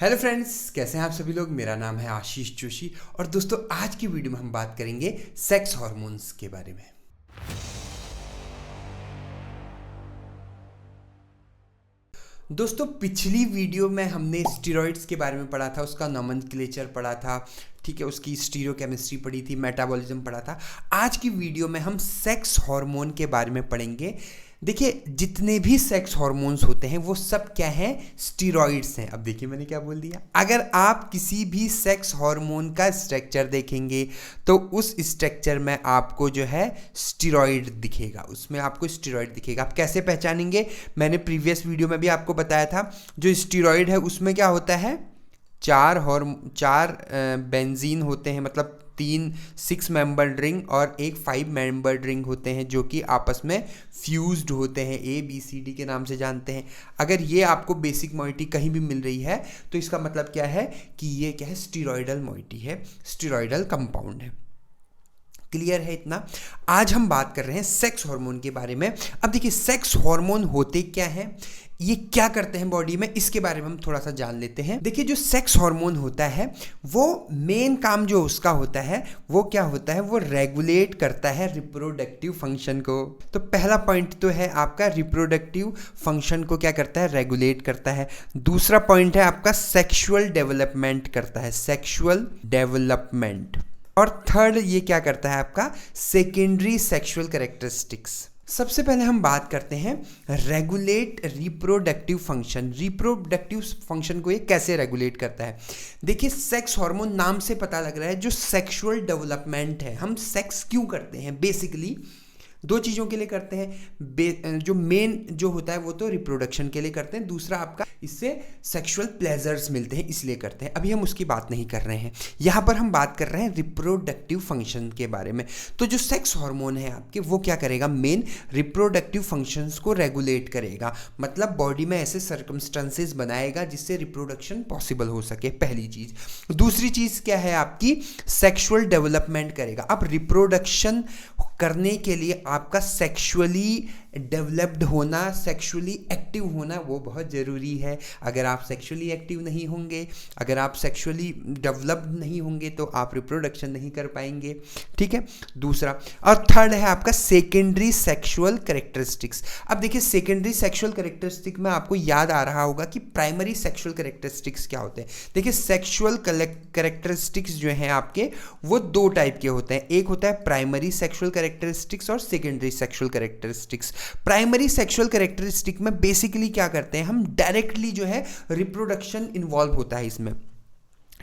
Hello friends, कैसे हैं आप सभी लोग। मेरा नाम है आशीष जोशी और दोस्तों आज की वीडियो में हम बात करेंगे सेक्स हार्मोन्स के बारे में। दोस्तों पिछली वीडियो में हमने स्टीरॉइड्स के बारे में पढ़ा था, उसका नोमेनक्लेचर पढ़ा था, ठीक है, उसकी स्टीरियोकेमिस्ट्री पढ़ी थी, मेटाबॉलिज्म पढ़ा था। आज की वीडियो में हम सेक्स हार्मोन के बारे में पढ़ेंगे। देखिए जितने भी सेक्स हार्मोन्स होते हैं वो सब क्या हैं, स्टीरॉइड्स हैं। अब देखिए मैंने क्या बोल दिया। अगर आप किसी भी सेक्स हार्मोन का स्ट्रक्चर देखेंगे तो उस स्ट्रक्चर में आपको जो है स्टीरॉइड दिखेगा, उसमें आपको स्टीरॉइड दिखेगा। आप कैसे पहचानेंगे, मैंने प्रीवियस वीडियो में भी आपको बताया था। जो स्टीरॉइड है उसमें क्या होता है, चार बेंजीन होते हैं, मतलब 6 मेंबर्ड रिंग और एक 5 मेंबर्ड रिंग होते हैं जो कि आपस में फ्यूज्ड होते हैं, ABCD के नाम से जानते हैं। अगर ये आपको बेसिक मॉइटी कहीं भी मिल रही है तो इसका मतलब क्या है कि ये क्या है, स्टीरॉयडल मॉइटी है, स्टीरॉयडल कंपाउंड है। क्लियर है इतना। आज हम बात कर रहे हैं सेक्स हार्मोन के बारे में। अब देखिए सेक्स हार्मोन होते क्या हैं, ये क्या करते हैं बॉडी में, इसके बारे में हम थोड़ा सा जान लेते हैं। देखिए जो सेक्स हार्मोन होता है वो मेन काम जो उसका होता है वो क्या होता है, वो रेगुलेट करता है रिप्रोडक्टिव फंक्शन को। तो पहला पॉइंट तो है आपका रिप्रोडक्टिव फंक्शन को क्या करता है, रेगुलेट करता है। दूसरा पॉइंट है आपका सेक्सुअल डेवलपमेंट करता है, सेक्सुअल डेवलपमेंट। और थर्ड ये क्या करता है आपका, सेकेंडरी सेक्सुअल कैरेक्टरिस्टिक्स। सबसे पहले हम बात करते हैं regulate reproductive function. Reproductive function को ये कैसे रेगुलेट करता है। देखिए सेक्स हार्मोन नाम से पता लग रहा है जो सेक्सुअल डेवलपमेंट है। हम सेक्स क्यों करते हैं, बेसिकली दो चीज़ों के लिए करते हैं। जो मेन जो होता है वो तो रिप्रोडक्शन के लिए करते हैं, दूसरा आपका इससे सेक्सुअल प्लेजर्स मिलते हैं इसलिए करते हैं। अभी हम उसकी बात नहीं कर रहे हैं, यहाँ पर हम बात कर रहे हैं रिप्रोडक्टिव फंक्शन के बारे में। तो जो सेक्स हार्मोन है आपके वो क्या करेगा, मेन रिप्रोडक्टिव फंक्शंस को रेगुलेट करेगा, मतलब बॉडी में ऐसे सर्कमस्टेंसेस बनाएगा जिससे रिप्रोडक्शन पॉसिबल हो सके, पहली चीज़। दूसरी चीज़ क्या है आपकी, सेक्सुअल डेवलपमेंट करेगा। अब रिप्रोडक्शन करने के लिए आपका सेक्सुअली डेवलप्ड होना, सेक्सुअली एक्टिव होना वो बहुत ज़रूरी है। अगर आप सेक्सुअली एक्टिव नहीं होंगे, अगर आप सेक्सुअली डेवलप्ड नहीं होंगे तो आप रिप्रोडक्शन नहीं कर पाएंगे, ठीक है। दूसरा और थर्ड है आपका सेकेंडरी सेक्सुअल कैरेक्टरिस्टिक्स। अब देखिए सेकेंडरी सेक्सुअल कैरेक्टरिस्टिक में आपको याद आ रहा होगा कि प्राइमरी सेक्सुअल कैरेक्टरिस्टिक्स क्या होते हैं। देखिए सेक्सुअल कैरेक्टरिस्टिक्स जो हैं आपके वो दो टाइप के होते हैं, एक होता है प्राइमरी सेक्सुअल कैरेक्टरिस्टिक्स और secondary sexual characteristics. Primary sexual characteristic में बेसिकली क्या करते हैं हम, डायरेक्टली जो है रिप्रोडक्शन इन्वॉल्व होता है इसमें,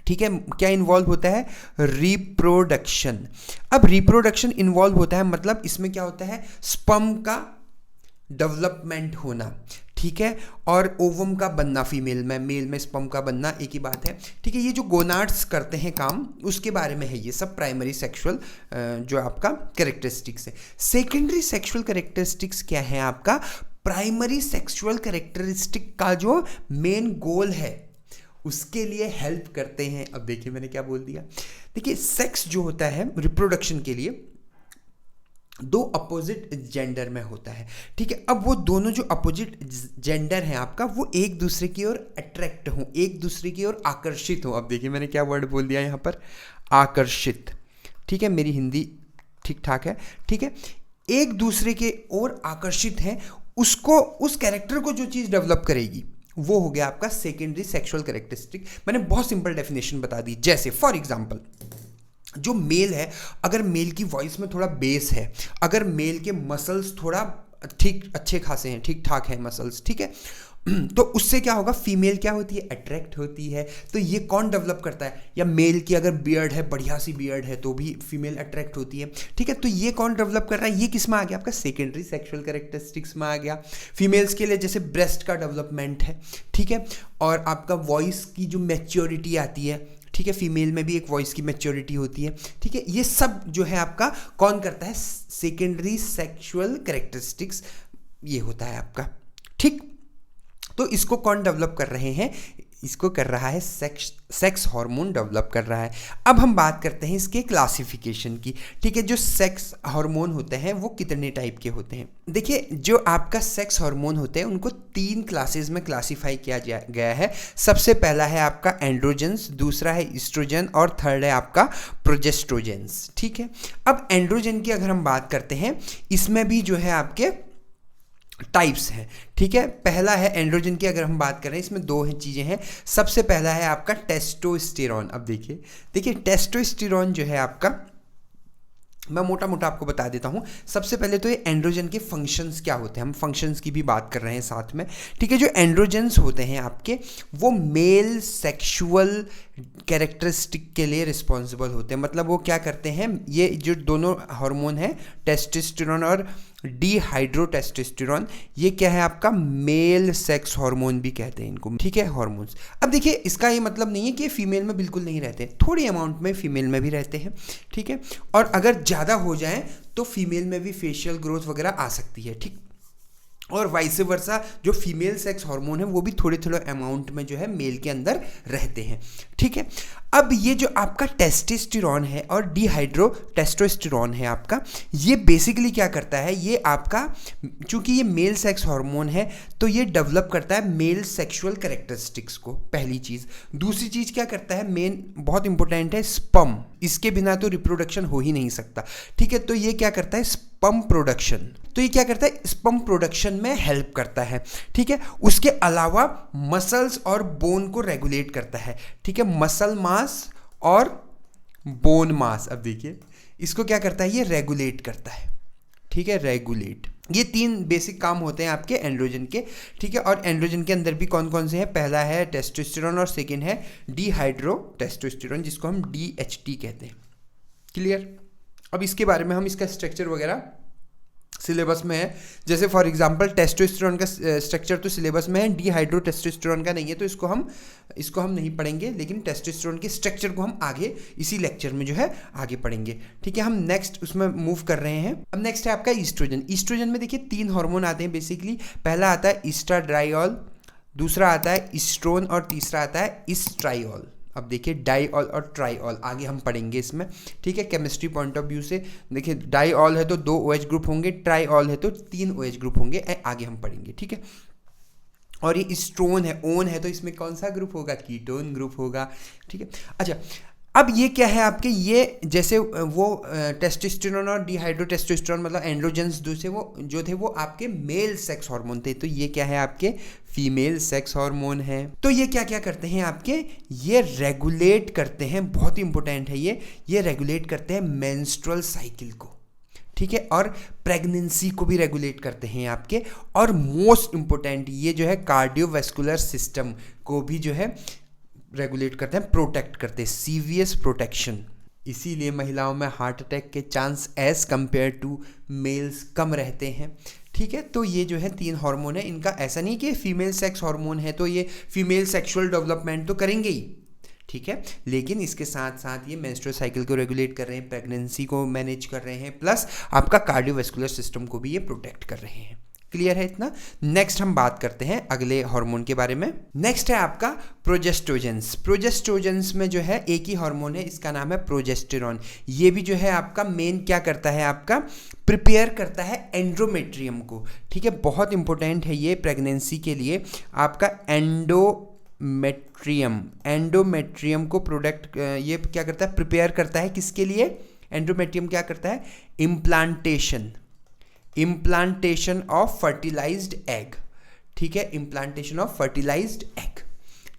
ठीक है। क्या इन्वॉल्व होता है, रिप्रोडक्शन। अब रिप्रोडक्शन इन्वॉल्व होता है मतलब इसमें क्या होता है, स्पर्म का डेवलपमेंट होना, ठीक है, और ओवम का बनना फीमेल में, मेल में स्पर्म का बनना, एक ही बात है, ठीक है। ये जो गोनाड्स करते हैं काम उसके बारे में है ये सब प्राइमरी सेक्सुअल जो आपका कैरेक्टरिस्टिक्स है। सेकेंडरी सेक्सुअल कैरेक्टरिस्टिक्स क्या है आपका, प्राइमरी सेक्सुअल कैरेक्टरिस्टिक का जो मेन गोल है उसके लिए हेल्प करते हैं। अब देखिए मैंने क्या बोल दिया। देखिए सेक्स जो होता है रिप्रोडक्शन के लिए दो अपोजिट जेंडर में होता है, ठीक है। अब वो दोनों जो अपोजिट जेंडर हैं आपका वो एक दूसरे की ओर अट्रैक्ट हों, एक दूसरे की ओर आकर्षित हों। अब देखिए मैंने क्या वर्ड बोल दिया यहाँ पर, आकर्षित, ठीक है। मेरी हिंदी ठीक ठाक है, ठीक है। एक दूसरे के ओर आकर्षित हैं, उसको उस कैरेक्टर को जो चीज़ डेवलप करेगी वो हो गया आपका सेकेंडरी सेक्सुअल कैरेक्टरिस्टिक। मैंने बहुत सिंपल डेफिनेशन बता दी, जैसे फॉर एग्जाम्पल जो मेल है, अगर मेल की वॉइस में थोड़ा बेस है, अगर मेल के मसल्स थोड़ा ठीक अच्छे खासे हैं, ठीक ठाक है मसल्स, ठीक है, तो उससे क्या होगा, फीमेल क्या होती है, अट्रैक्ट होती है। तो ये कौन डेवलप करता है, या मेल की अगर बियर्ड है, बढ़िया सी बियर्ड है तो भी फीमेल अट्रैक्ट होती है, ठीक है। तो ये कौन डेवलप कर रहा है, ये किस में आ गया, आपका सेकेंडरी सेक्सुअल कैरेक्टरिस्टिक्स में आ गया। फीमेल्स के लिए जैसे ब्रेस्ट का डेवलपमेंट है, ठीक है, और आपका वॉइस की जो मैच्योरिटी आती है, ठीक है, फीमेल में भी एक वॉइस की मैच्योरिटी होती है, ठीक है। ये सब जो है आपका कौन करता है, सेकेंडरी सेक्सुअल कैरेक्टरिस्टिक्स ये होता है आपका, ठीक। तो इसको कौन डेवलप कर रहे हैं, इसको कर रहा है, सेक्स हार्मोन डेवलप कर रहा है। अब हम बात करते हैं इसके क्लासिफिकेशन की। ठीक है, जो सेक्स हार्मोन होते हैं वो कितने टाइप के होते हैं? देखिए, जो आपका सेक्स हार्मोन होते हैं उनको 3 क्लासेस में क्लासिफाई किया गया है। सबसे पहला है आपका एंड्रोजेंस, दूसरा है ईस्ट्रोजन और थर्ड है आपका प्रोजेस्ट्रोजेंस। ठीक है, अब एंड्रोजन की अगर हम बात करते हैं, इसमें भी जो है आपके टाइप्स हैं। ठीक है, पहला है एंड्रोजन की अगर हम बात करें, इसमें 2 चीज़ें हैं। सबसे पहला है आपका टेस्टोस्टेरॉन। अब देखिए टेस्टोस्टेरॉन जो है आपका, मैं मोटा मोटा आपको बता देता हूँ। सबसे पहले तो ये एंड्रोजन के फंक्शंस क्या होते हैं, हम फंक्शंस की भी बात कर रहे हैं साथ में। ठीक है, जो एंड्रोजेंस होते हैं आपके, वो मेल सेक्सुअल कैरेक्टरिस्टिक के लिए रिस्पॉन्सिबल होते हैं। मतलब वो क्या करते हैं, ये जो दोनों हार्मोन है टेस्टोस्टेरोन और डिहाइड्रोटेस्टोस्टेरोन, ये क्या है आपका मेल सेक्स हार्मोन भी कहते हैं इनको। ठीक है, हार्मोन्स। अब देखिए, इसका ये मतलब नहीं है कि फीमेल में बिल्कुल नहीं रहते, थोड़ी अमाउंट में फीमेल में भी रहते हैं। ठीक है, और अगर ज़्यादा हो जाए तो फीमेल में भी फेशियल ग्रोथ वगैरह आ सकती है। ठीक, और वाइस वर्सा, जो फीमेल सेक्स हार्मोन है वो भी थोड़े थोड़े अमाउंट में जो है मेल के अंदर रहते हैं। ठीक है, अब ये जो आपका टेस्टोस्टेरोन है और डिहाइड्रोटेस्टोस्टेरोन है आपका, ये बेसिकली क्या करता है, ये आपका, चूंकि ये मेल सेक्स हार्मोन है तो ये डेवलप करता है मेल सेक्सुअल कैरेक्टरिस्टिक्स को, पहली चीज़। दूसरी चीज़ क्या करता है, मेन बहुत इंपॉर्टेंट है, स्पर्म। इसके बिना तो रिप्रोडक्शन हो ही नहीं सकता। ठीक है, तो ये क्या करता है, स्पर्म प्रोडक्शन। तो ये क्या करता है, स्पर्म प्रोडक्शन में हेल्प करता है। ठीक है, उसके अलावा मसल्स और बोन को रेगुलेट करता है। ठीक है, मसल मास और बोन मास, अब देखिए इसको क्या करता है, ये रेगुलेट करता है। ठीक है, रेगुलेट। ये 3 बेसिक काम होते हैं आपके एंड्रोजन के। ठीक है, और एंड्रोजन के अंदर भी कौन कौन से हैं, पहला है टेस्टोस्टेरोन और सेकेंड है डिहाइड्रोटेस्टोस्टेरोन, जिसको हम DHT कहते हैं। क्लियर? अब इसके बारे में हम, इसका स्ट्रक्चर वगैरह सिलेबस में है। जैसे फॉर एग्जांपल टेस्टोस्टेरोन का स्ट्रक्चर तो सिलेबस में है, डिहाइड्रोटेस्टोस्टेरोन का नहीं है, तो इसको हम नहीं पढ़ेंगे, लेकिन टेस्टोस्टेरोन के स्ट्रक्चर को हम आगे इसी लेक्चर में जो है आगे पढ़ेंगे। ठीक है, हम नेक्स्ट उसमें मूव कर रहे हैं। अब नेक्स्ट है आपका ईस्ट्रोजन। ईस्ट्रोजन में देखिए 3 हार्मोन आते हैं बेसिकली। पहला आता है ईस्ट्राडाइऑल, दूसरा आता है ईस्ट्रोन और तीसरा आता है ईस्ट्राइऑल। अब देखिए डाइऑल और ट्राइऑल आगे हम पढ़ेंगे इसमें। ठीक है, केमिस्ट्री पॉइंट ऑफ व्यू से देखिए, डाइऑल है तो 2 OH ग्रुप होंगे, ट्राइऑल है तो 3 OH ग्रुप होंगे, आगे हम पढ़ेंगे। ठीक है, और ये स्ट्रोन है, ओन है, तो इसमें कौन सा ग्रुप होगा, कीटोन ग्रुप होगा। ठीक है, अच्छा, अब ये क्या है आपके, ये जैसे वो टेस्टोस्टेरोन और डिहाइड्रोटेस्टोस्टेरोन मतलब एंड्रोजेंस दूसरे वो जो थे वो आपके मेल सेक्स हार्मोन थे, तो ये क्या है आपके फीमेल सेक्स हार्मोन है। तो ये क्या क्या करते हैं आपके, ये रेगुलेट करते हैं, बहुत इंपॉर्टेंट है ये रेगुलेट करते हैं मेंस्ट्रुअल साइकिल को। ठीक है, और प्रेगनेंसी को भी रेगुलेट करते हैं आपके, और मोस्ट इंपॉर्टेंट ये जो है कार्डियोवैस्कुलर सिस्टम को भी जो है रेगुलेट करते हैं, प्रोटेक्ट करते हैं, सीवियस प्रोटेक्शन। इसीलिए महिलाओं में हार्ट अटैक के chance as compare to males कम रहते हैं। ठीक है, तो ये जो है 3 हार्मोन है, इनका ऐसा नहीं कि फीमेल सेक्स हार्मोन है तो ये फीमेल सेक्सुअल डेवलपमेंट तो करेंगे ही। ठीक है, लेकिन इसके साथ साथ ये मेंस्ट्रुअल साइकिल को रेगुलेट कर रहे हैं, प्रेगनेंसी को मैनेज कर रहे हैं, प्लस आपका कार्डियोवैस्कुलर सिस्टम को भी ये प्रोटेक्ट कर रहे हैं। क्लियर है इतना? नेक्स्ट हम बात करते हैं अगले हार्मोन के बारे में। नेक्स्ट है आपका प्रोजेस्ट्रोजेंस। प्रोजेस्ट्रोजेंस में जो है एक ही हार्मोन है, इसका नाम है प्रोजेस्टेरॉन। ये भी जो है आपका मेन क्या करता है, आपका प्रिपेयर करता है एंडोमेट्रियम को। ठीक है, बहुत इंपॉर्टेंट है ये प्रेगनेंसी के लिए, आपका एंडोमेट्रियम को प्रोडक्ट ये क्या करता है, प्रिपेयर करता है किसके लिए, एंडोमेट्रियम क्या करता है, इम्प्लांटेशन ऑफ फर्टिलाइज्ड एग। ठीक है, इम्प्लांटेशन ऑफ फर्टिलाइज्ड एग।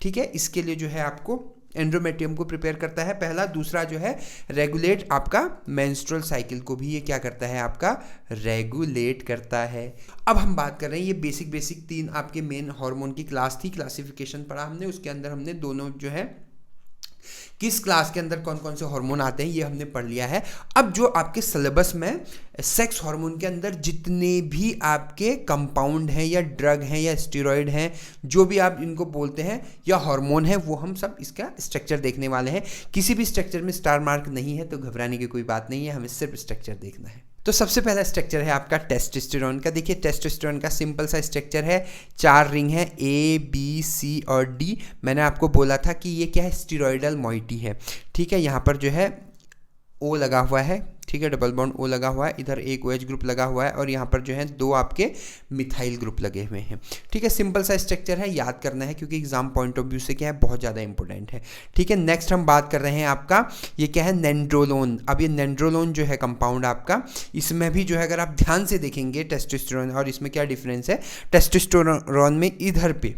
ठीक है, इसके लिए जो है आपको एंडोमेट्रियम को प्रिपेयर करता है पहला। दूसरा जो है रेगुलेट आपका मेंस्ट्रुअल साइकिल को भी ये क्या करता है, आपका रेगुलेट करता है। अब हम बात कर रहे हैं, ये बेसिक 3 आपके मेन हार्मोन की क्लास थी, क्लासिफिकेशन पढ़ा हमने, उसके अंदर हमने दोनों जो है किस क्लास के अंदर कौन कौन से हार्मोन आते हैं ये हमने पढ़ लिया है। अब जो आपके सिलेबस में सेक्स हार्मोन के अंदर जितने भी आपके कंपाउंड हैं या ड्रग हैं या स्टेरॉइड हैं, जो भी आप इनको बोलते हैं या हार्मोन है, वो हम सब इसका स्ट्रक्चर देखने वाले हैं। किसी भी स्ट्रक्चर में स्टार मार्क नहीं है तो घबराने की कोई बात नहीं है, हमें सिर्फ स्ट्रक्चर देखना है। तो सबसे पहला स्ट्रक्चर है आपका टेस्टोस्टेरोन का। देखिए टेस्टोस्टेरोन का सिंपल सा स्ट्रक्चर है, 4 रिंग है A B C और D। मैंने आपको बोला था कि ये क्या है, स्टीरॉयडल मॉइटी है। ठीक है, यहाँ पर जो है O लगा हुआ है, ठीक है, डबल बॉन्ड O लगा हुआ है, इधर एक OH ग्रुप लगा हुआ है और यहाँ पर जो है 2 आपके मिथाइल ग्रुप लगे हुए हैं। ठीक है, सिंपल सा स्ट्रक्चर है, याद करना है क्योंकि एग्जाम पॉइंट ऑफ व्यू से क्या है, बहुत ज़्यादा इंपॉर्टेंट है। ठीक है, नेक्स्ट हम बात कर रहे हैं आपका, ये क्या है, नेंड्रोलोन। अब ये नेंड्रोलोन जो है कंपाउंड आपका, इसमें भी जो है अगर आप ध्यान से देखेंगे टेस्टोस्टेरोन और इसमें क्या डिफरेंस है, टेस्टोस्टेरोन में इधर पे,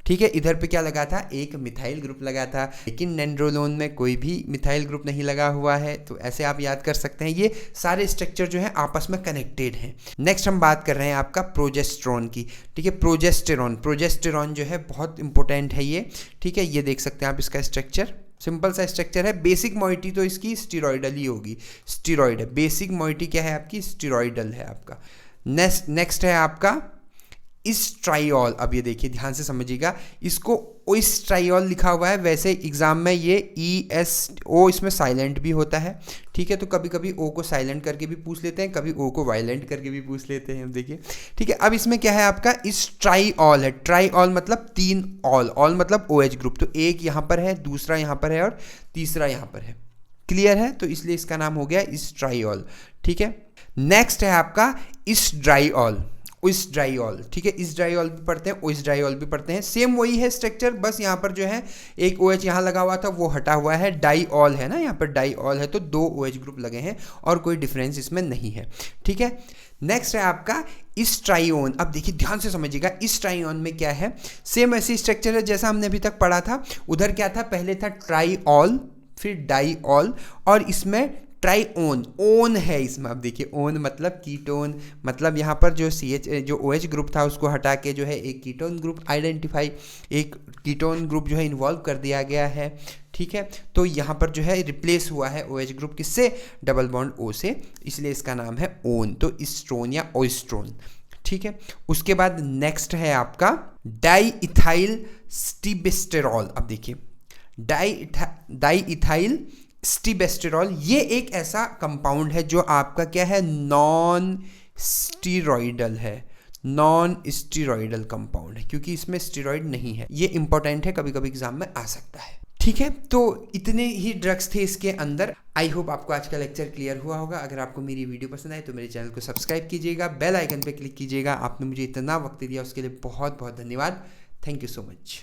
ठीक है, इधर पे क्या लगा था, एक मिथाइल ग्रुप लगा था, लेकिन नेंड्रोलोन में कोई भी मिथाइल ग्रुप नहीं लगा हुआ है। तो ऐसे आप याद कर सकते हैं, ये सारे स्ट्रक्चर जो है आपस में कनेक्टेड हैं। नेक्स्ट हम बात कर रहे हैं आपका प्रोजेस्टेरॉन की। ठीक है, प्रोजेस्टेरॉन जो है बहुत इंपॉर्टेंट है ये। ठीक है, ये देख सकते हैं आप इसका स्ट्रक्चर, सिंपल सा स्ट्रक्चर है। बेसिक मॉइटी तो इसकी स्टीरॉयडल ही होगी, स्टीरॉयड है, बेसिक मॉइटी क्या है आपकी, स्टीरॉयडल है आपका। नेक्स्ट है आपका इस्ट्राइऑल। अब ये देखिए ध्यान से समझिएगा, इसको ओइस्ट्राइऑल लिखा हुआ है, वैसे एग्जाम में ये ESO इसमें साइलेंट भी होता है। ठीक है, तो कभी कभी O को साइलेंट करके भी पूछ लेते हैं, कभी O को वायलेंट करके भी पूछ लेते हैं, देखिए। ठीक है, अब इसमें क्या है आपका, इस्ट्राइऑल है। ट्राइऑल मतलब 3 ऑल मतलब OH ग्रुप, तो एक यहाँ पर है, दूसरा यहाँ पर है और तीसरा यहाँ पर है। क्लियर है, तो इसलिए इसका नाम हो गया इस्ट्राइऑल। ठीक है, नेक्स्ट है आपका इस्ट्राइऑल। ओइस्ट्राइऑल, ठीक है, इस्ट्राइऑल भी पढ़ते हैं, ओइस्ट्राइऑल भी पढ़ते हैं, सेम वही है स्ट्रक्चर, बस यहाँ पर जो है एक OH यहाँ लगा हुआ था वो हटा हुआ है, डाइऑल है ना, यहाँ पर डाइऑल है, तो 2 OH ग्रुप लगे हैं और कोई डिफरेंस इसमें नहीं है। ठीक है, नेक्स्ट है आपका इस्ट्राइओन। अब देखिए ध्यान से समझिएगा, इस्ट्राइओन में क्या है, सेम ऐसी स्ट्रक्चर है जैसा हमने अभी तक पढ़ा था। उधर क्या था, पहले था ट्राइऑल, फिर डाइऑल, और इसमें ट्राइओन, ओन है इसमें। अब देखिए ओन मतलब कीटोन, मतलब यहाँ पर जो जो OH ग्रुप था उसको हटा के जो है एक कीटोन ग्रुप आइडेंटिफाई, एक कीटोन ग्रुप जो है इन्वॉल्व कर दिया गया है। ठीक है, तो यहाँ पर जो है रिप्लेस हुआ है OH ग्रुप किससे, डबल बॉन्ड O से, इसलिए इसका नाम है ओन, तो इस्ट्रोन या ओइस्ट्रोन। ठीक है, उसके बाद नेक्स्ट है आपका डाइइथाइल स्टीबेस्टेरॉल। अब देखिए डाइइथाइल स्टीबेस्टेरॉल, ये एक ऐसा कंपाउंड है जो आपका क्या है, नॉन स्टीरॉयडल है, नॉन स्टीरॉयडल कंपाउंड है, क्योंकि इसमें स्टीरॉयड नहीं है। ये इंपॉर्टेंट है, कभी कभी एग्जाम में आ सकता है। ठीक है, तो इतने ही ड्रग्स थे इसके अंदर। आई होप आपको आज का लेक्चर क्लियर हुआ होगा। अगर आपको मेरी वीडियो पसंद आए तो मेरे चैनल को सब्सक्राइब कीजिएगा, बेल आइकन पर क्लिक कीजिएगा। आपने मुझे इतना वक्त दिया उसके लिए बहुत बहुत धन्यवाद। Thank you so much.